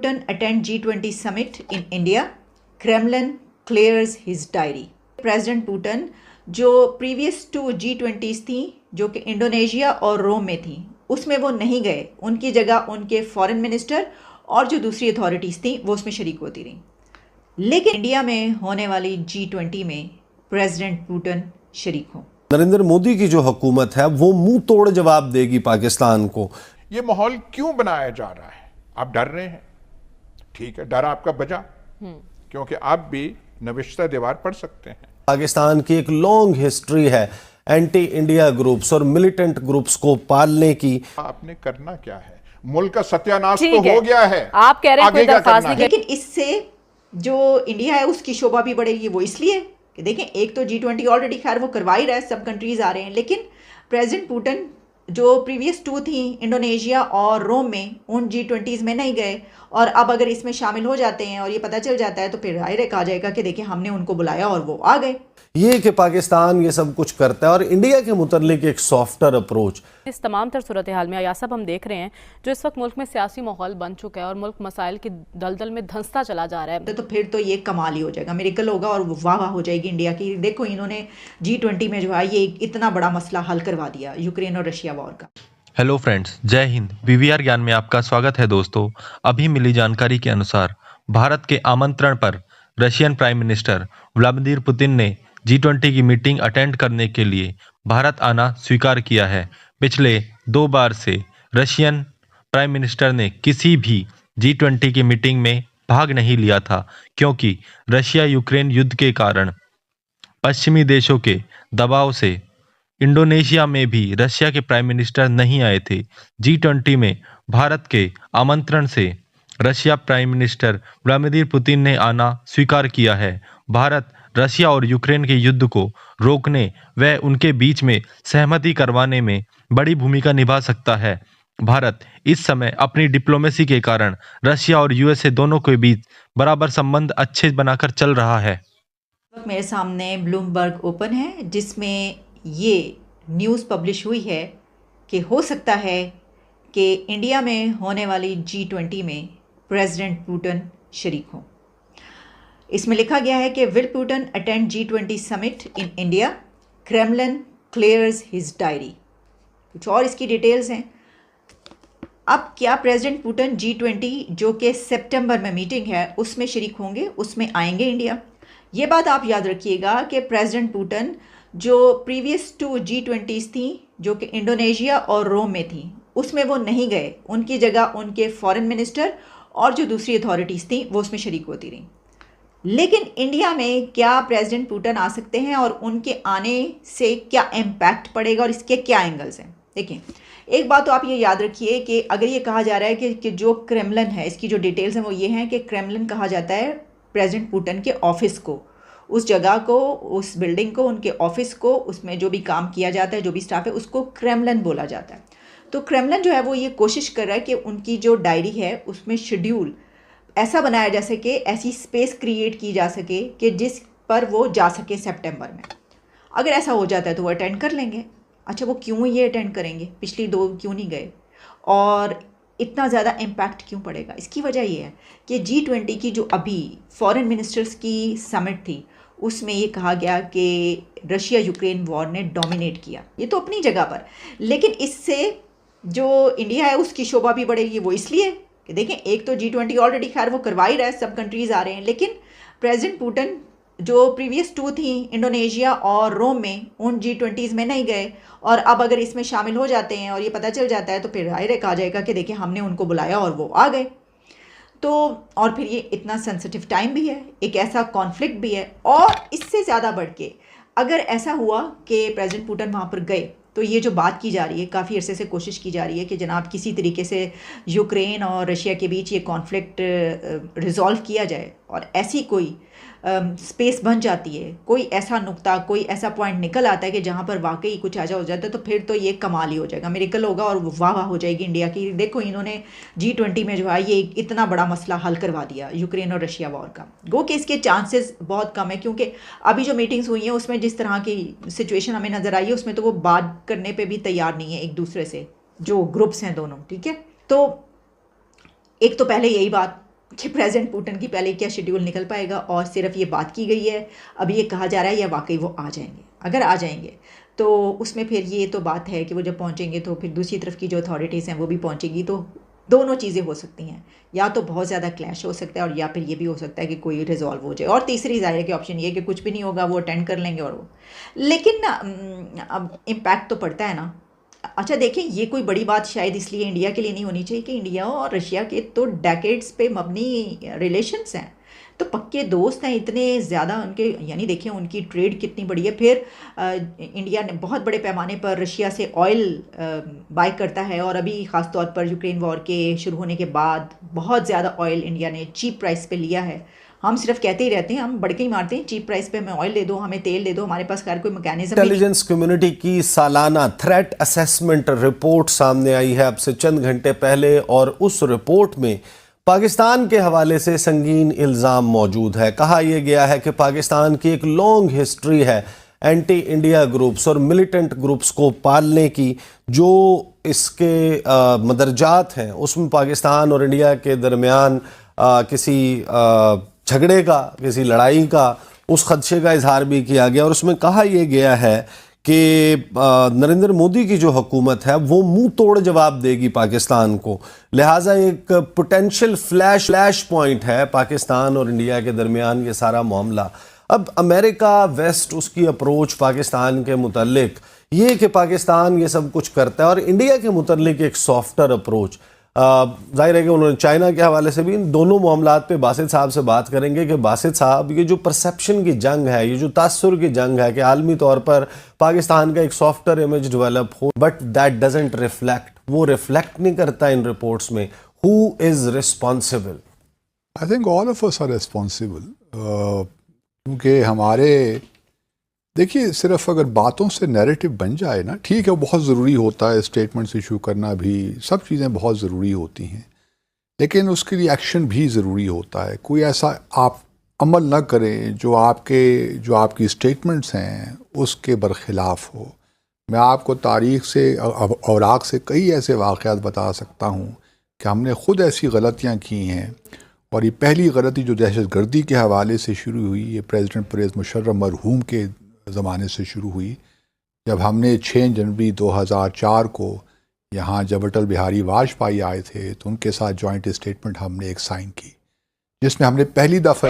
Putin attend G20 summit in India. Kremlin clears his diary. President Putin जो previous to G20s थी जो कि Indonesia और रोम में थी उसमें वो नहीं गए, उनकी जगह उनके फॉरेन मिनिस्टर और जो दूसरी अथॉरिटीज़ थी वो उसमें शरीक होती रहीं। लेकिन इंडिया में होने वाली G20 में प्रेसिडेंट पुतिन शरीक हों। नरेंद्र मोदी की जो हुकूमत है वो मुंह तोड़ जवाब देगी पाकिस्तान को। ये माहौल क्यों बनाया जा रहा है? आप डर रहे हैं, ठीक है, डर आपका बजा, क्योंकि आप भी नविश्ता दीवार पढ़ सकते हैं। पाकिस्तान की एक लॉन्ग हिस्ट्री है एंटी इंडिया ग्रुप्स और मिलिटेंट ग्रुप्स को पालने की। आपने करना क्या है? मुल्क का सत्यानाश तो हो गया है, आप कह रहे हैं कोई दरख्वास्त नहीं। लेकिन इससे जो इंडिया है उसकी शोभा भी बढ़ेगी। वो इसलिए कि देखें, एक तो G20 ऑलरेडी खैर वो करवा ही रहा है, सब कंट्रीज आ रहे हैं, लेकिन प्रेसिडेंट पुतिन जो प्रीवियस टू थी इंडोनेशिया और रोम में, उन G20s में नहीं गए और अब अगर इसमें शामिल हो जाते हैं और ये पता चल जाता है तो फिर जाहिर कहा जाएगा कि देखिए हमने उनको बुलाया और वो आ गए। ये कि पाकिस्तान ये सब कुछ करता है और इंडिया के मुतल्लिक एक सॉफ्टर अप्रोच। इस तमाम तर सूरत हाल में या सब हम देख रहे हैं जो इस वक्त मुल्क में सियासी माहौल बन चुका है और मुल्क मसाइल की दलदल में धंसता चला जा रहा है, तो फिर तो ये कमाल ही हो जाएगा, मिरेकल होगा और वाह वाह हो जाएगी इंडिया की। देखो इन्होंने G20 में जो है ये इतना बड़ा मसला हल करवा दिया, यूक्रेन और रशिया वॉर का। हेलो फ्रेंड्स, जय हिंद। BVR ज्ञान में आपका स्वागत है दोस्तों। अभी मिली जानकारी के अनुसार भारत के आमंत्रण पर Russian prime minister Vladimir Putin ने G20 की मीटिंग अटेंड करने के लिए भारत आना स्वीकार किया है। पिछले 2 बार से रशियन प्राइम मिनिस्टर ने किसी भी G20 की मीटिंग में भाग नहीं लिया था, क्योंकि रशिया यूक्रेन युद्ध के कारण पश्चिमी देशों के दबाव से इंडोनेशिया में भी रशिया के प्राइम मिनिस्टर नहीं आए थे। G20 में भारत के आमंत्रण से Russia prime minister Vladimir Putin ने आना स्वीकार किया है। भारत रशिया और यूक्रेन के युद्ध को रोकने व उनके बीच में सहमति करवाने में बड़ी भूमिका निभा सकता है। भारत इस समय अपनी डिप्लोमेसी के कारण रशिया और USA दोनों के बीच बराबर संबंध अच्छे बनाकर चल रहा है। मेरे सामने ब्लूमबर्ग ओपन है जिसमें ये न्यूज़ पब्लिश हुई है कि हो सकता है कि इंडिया में होने वाली G20 में प्रेसिडेंट पुतिन शरीक हों। इसमें लिखा गया है कि will Putin attend G20 summit in India, Kremlin clears his diary. कुछ और इसकी डिटेल्स हैं। अब क्या प्रेसिडेंट पुतिन G20 जो कि सितंबर में मीटिंग है उसमें शरीक होंगे, उसमें आएंगे इंडिया? ये बात आप याद रखिएगा कि प्रेसिडेंट पुतिन जो प्रीवियस टू G20s थी जो कि इंडोनेशिया और रोम में थी उसमें वो नहीं गए, उनकी जगह उनके फॉरेन मिनिस्टर और जो दूसरी अथॉरिटीज़ थी वो उसमें शरीक होती रहीं। लेकिन इंडिया में क्या प्रेसिडेंट पुतिन आ सकते हैं और उनके आने से क्या इम्पैक्ट पड़ेगा और इसके क्या एंगल्स हैं? देखिए, एक बात तो आप ये याद रखिए कि अगर ये कहा जा रहा है कि जो क्रेमलिन है, इसकी जो डिटेल्स हैं वो ये हैं कि क्रेमलिन कहा जाता है प्रेसिडेंट पुतिन के ऑफिस को, उस जगह को, उस बिल्डिंग को, उनके ऑफिस को, उसमें जो भी काम किया जाता है, जो भी स्टाफ है, उसको क्रेमलिन बोला जाता है। तो क्रेमलिन जो है वो ये कोशिश कर रहा है कि उनकी जो डायरी है उसमें शेड्यूल ऐसा बनाया जा सके, ऐसी स्पेस क्रिएट की जा सके कि जिस पर वो जा सके सितंबर में। अगर ऐसा हो जाता है तो वो अटेंड कर लेंगे। अच्छा, वो क्यों ये अटेंड करेंगे? पिछली 2 क्यों नहीं गए और इतना ज़्यादा इम्पैक्ट क्यों पड़ेगा? इसकी वजह ये है कि G20 की जो अभी फॉरेन मिनिस्टर्स की समिट थी उसमें ये कहा गया कि रशिया यूक्रेन वॉर ने डोमिनेट किया। ये तो अपनी जगह पर, लेकिन इससे जो इंडिया है उसकी शोभा भी बढ़ेगी। वो इसलिए कि देखें, एक तो G20 ऑलरेडी खैर वो करवा ही रहा है, सब कंट्रीज आ रहे हैं, लेकिन प्रेसिडेंट पुतिन जो प्रीवियस टू थी इंडोनेशिया और रोम में, उन G20s में नहीं गए और अब अगर इसमें शामिल हो जाते हैं और ये पता चल जाता है तो फिर जाहिर कहा जाएगा कि देखिए हमने उनको बुलाया और वो आ गए। तो और फिर ये इतना सेंसिटिव टाइम भी है, एक ऐसा कॉन्फ्लिक्ट भी है, और इससे ज़्यादा बढ़ के अगर ऐसा हुआ कि प्रेसिडेंट पुतिन वहाँ पर गए तो ये जो बात की जा रही है, काफ़ी अरसे से कोशिश की जा रही है कि जनाब किसी तरीके से यूक्रेन और रशिया के बीच ये कॉन्फ्लिक्ट रिजॉल्व किया जाए और ऐसी कोई स्पेस बन जाती है, कोई ऐसा नुक्ता, कोई ऐसा पॉइंट निकल आता है कि जहाँ पर वाकई कुछ ऐसा हो जाता है तो फिर तो ये कमाल ही हो जाएगा, मिरेकल होगा और वाह वाह हो जाएगी इंडिया की। देखो इन्होंने G20 में जो है ये इतना बड़ा मसला हल करवा दिया यूक्रेन और रशिया वॉर का। गो कि इसके चांसेस बहुत कम है, क्योंकि अभी जो मीटिंग्स हुई हैं उसमें जिस तरह की सिचुएशन हमें नज़र आई है उसमें तो वो बात करने पर भी तैयार नहीं है एक दूसरे से, जो ग्रुप्स हैं दोनों। ठीक है, तो एक तो पहले यही बात कि प्रेसिडेंट पुतिन की पहले क्या शेड्यूल निकल पाएगा, और सिर्फ ये बात की गई है। अभी ये कहा जा रहा है या वाकई वो आ जाएंगे। अगर आ जाएंगे तो उसमें फिर ये तो बात है कि वो जब पहुंचेंगे तो फिर दूसरी तरफ की जो अथॉरिटीज़ हैं वो भी पहुंचेगी, तो दोनों चीज़ें हो सकती हैं। या तो बहुत ज़्यादा क्लैश हो सकता है, और या फिर ये भी हो सकता है कि कोई रिजॉल्व हो जाए। और तीसरी ज़ाहिर के ऑप्शन ये है कि कुछ भी नहीं होगा, वो अटेंड कर लेंगे और वो, लेकिन अब इम्पैक्ट तो पड़ता है ना। अच्छा देखें, ये कोई बड़ी बात शायद इसलिए इंडिया के लिए नहीं होनी चाहिए कि इंडिया और रशिया के तो डेकेड्स पे मबनी रिलेशंस हैं, तो पक्के दोस्त हैं इतने ज़्यादा उनके, यानी देखें उनकी ट्रेड कितनी बड़ी है। फिर इंडिया ने बहुत बड़े पैमाने पर रशिया से ऑयल बाय करता है, और अभी ख़ास तौर पर यूक्रेन वॉर के शुरू होने के बाद बहुत ज़्यादा ऑयल इंडिया ने चीप प्राइस पे लिया है। हम सिर्फ कहते ही रहते हैं, हम बढ़के ही मारते हैं, चीप प्राइस पे हमें ऑयल दे दो, हमें तेल दे दो, हमारे पास खैर कोई मैकेनिज्म नहीं। इंटेलिजेंस कम्युनिटी की सालाना थ्रेट असेसमेंट रिपोर्ट सामने आई है अब से चंद घंटे पहले, और उस रिपोर्ट में पाकिस्तान के हवाले से संगीन इल्ज़ाम मौजूद है। कहा यह गया है कि पाकिस्तान की एक लॉन्ग हिस्ट्री है एंटी इंडिया ग्रुप्स और मिलिटेंट ग्रुप्स को पालने की। जो इसके मदरजात हैं उसमें पाकिस्तान और इंडिया के दरमियान किसी झगड़े का, किसी लड़ाई का, उस खदशे का इजहार भी किया गया। और उसमें कहा यह गया है कि नरेंद्र मोदी की जो हुकूमत है वो मुंह तोड़ जवाब देगी पाकिस्तान को, लिहाजा एक पोटेंशियल फ्लैश पॉइंट है पाकिस्तान और इंडिया के दरमियान ये सारा मामला। अब अमेरिका, वेस्ट, उसकी अप्रोच पाकिस्तान के मुतल्लिक ये कि पाकिस्तान ये सब कुछ करता है, और इंडिया के मुतल्लिक एक सॉफ्टर अप्रोच। जाहिर है कि उन्होंने चाइना के हवाले से भी इन दोनों मामलात पे बासित साहब से बात करेंगे कि बासित साहब ये जो परसेप्शन की जंग है, ये जो तासुर की जंग है कि आलमी तौर पर पाकिस्तान का एक सॉफ्टर इमेज डेवलप हो, बट दैट डजंट रिफ्लेक्ट, वो रिफ्लेक्ट नहीं करता इन रिपोर्ट्स में। Who is responsible? I think all of us are responsible, क्योंकि हमारे, देखिए, सिर्फ अगर बातों से नैरेटिव बन जाए ना, ठीक है वो बहुत ज़रूरी होता है, स्टेटमेंट्स इशू करना भी, सब चीज़ें बहुत ज़रूरी होती हैं, लेकिन उसके लिए एक्शन भी ज़रूरी होता है। कोई ऐसा आप अमल ना करें जो आपकी स्टेटमेंट्स हैं उसके बरखिलाफ़ हो। मैं आपको तारीख़ से, औराक से कई ऐसे वाक़यात बता सकता हूँ कि हमने ख़ुद ऐसी गलतियाँ की हैं। और ये पहली गलती जो दहशतगर्दी के हवाले से शुरू हुई, ये प्रेसिडेंट परवेज़ मुशर्रफ मरहूम के ज़माने से शुरू हुई, जब हमने 6 जनवरी 2004 को यहाँ जब अटल बिहारी वाजपेयी आए थे तो उनके साथ जॉइंट स्टेटमेंट हमने एक साइन की, जिसमें हमने पहली दफ़ा